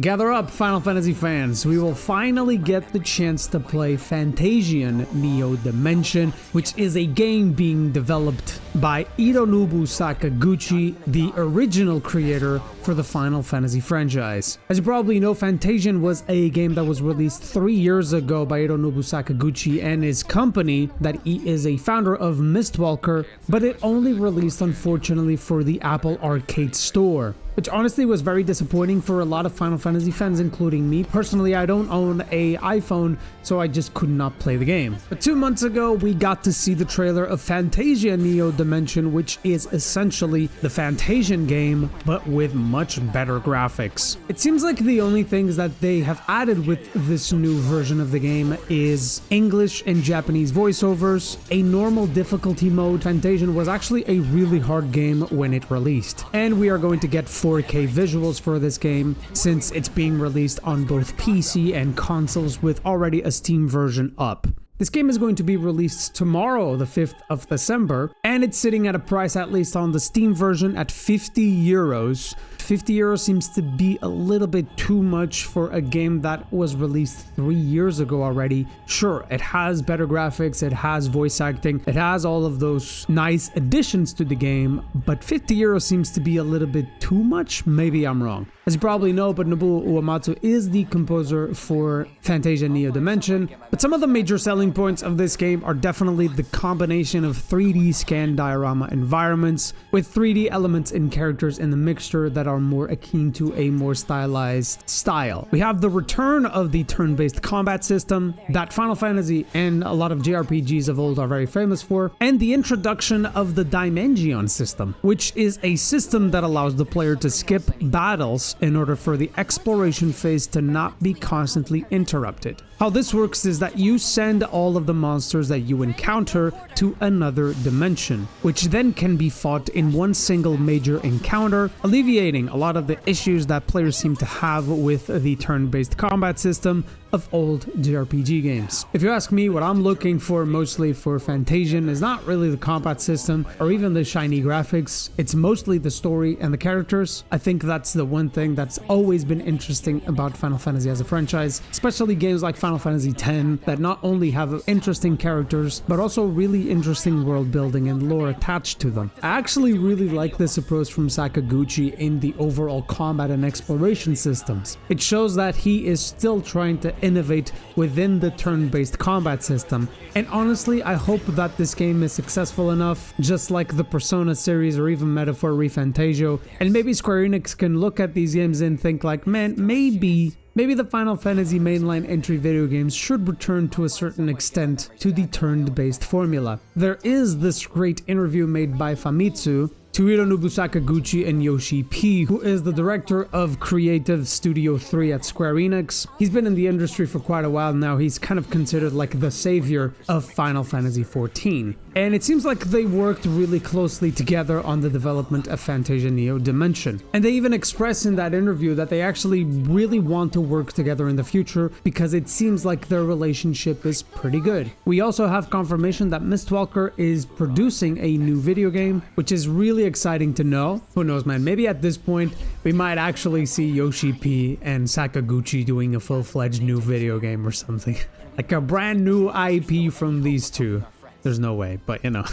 Gather up, Final Fantasy fans. We will finally get the chance to play Fantasian Neo Dimension, which is a game being developed by Hironobu Sakaguchi, the original creator for the Final Fantasy franchise. As you probably know, Fantasian was a game that was released 3 years ago by Hironobu Sakaguchi and his company, that he is a founder of Mistwalker, but it only released unfortunately for the Apple Arcade Store, which honestly was very disappointing for a lot of Final Fantasy fans, including me. Personally, I don't own an iPhone, so I just could not play the game. But 2 months ago, we got to see the trailer of Fantasia Neo Dimension, which is essentially the Fantasian game, but with much better graphics. It seems like the only things that they have added with this new version of the game is English and Japanese voiceovers, a normal difficulty mode. Fantasian was actually a really hard game when it released, and we are going to get 4K visuals for this game since it's being released on both PC and consoles with already a Steam version up. This game is going to be released tomorrow, the 5th of December, and it's sitting at a price, at least on the Steam version, at 50 euros. 50 euros seems to be a little bit too much for a game that was released 3 years ago already. Sure, it has better graphics, it has voice acting, it has all of those nice additions to the game, but 50 euros seems to be a little bit too much. Maybe I'm wrong. As you probably know, but Nobuo Uematsu is the composer for Fantasia Neo Dimension, but some of the major selling points of this game are definitely the combination of 3D scan diorama environments with 3D elements and characters in the mixture that are more akin to a more stylized style. We have the return of the turn-based combat system that Final Fantasy and a lot of JRPGs of old are very famous for, and the introduction of the Dimension system, which is a system that allows the player to skip battles in order for the exploration phase to not be constantly interrupted. How this works is that you send all of the monsters that you encounter to another dimension, which then can be fought in one single major encounter, alleviating a lot of the issues that players seem to have with the turn-based combat system of old JRPG games. If you ask me, what I'm looking for mostly for Fantasian is not really the combat system or even the shiny graphics, it's mostly the story and the characters. I think that's the one thing that's always been interesting about Final Fantasy as a franchise, especially games like Final Fantasy X that not only have interesting characters, but also really interesting world building and lore attached to them. I actually really like this approach from Sakaguchi in the overall combat and exploration systems. It shows that he is still trying to innovate within the turn-based combat system, and honestly I hope that this game is successful enough, just like the Persona series or even Metaphor ReFantasio, and maybe Square Enix can look at these games and think like, man, maybe the Final Fantasy mainline entry video games should return to a certain extent to the turn-based formula. There is this great interview made by Famitsu to Hironobu Sakaguchi and Yoshi P, who is the director of Creative Studio 3 at Square Enix. He's been in the industry for quite a while now. He's kind of considered like the savior of Final Fantasy XIV. And it seems like they worked really closely together on the development of Fantasia Neo Dimension. And they even express in that interview that they actually really want to work together in the future because it seems like their relationship is pretty good. We also have confirmation that Mistwalker is producing a new video game, which is really exciting to know. Who knows, man, maybe at this point we might actually see Yoshi P and Sakaguchi doing a full-fledged new video game or something. Like a brand new IP from these two. There's no way, but you know.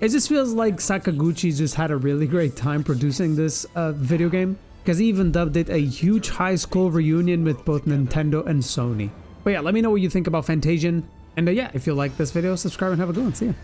It just feels like Sakaguchi just had a really great time producing this video game, because he even dubbed it a huge high school reunion with both Nintendo and Sony. But yeah, let me know what you think about Fantasian, and yeah, if you like this video, subscribe and have a good one. See ya.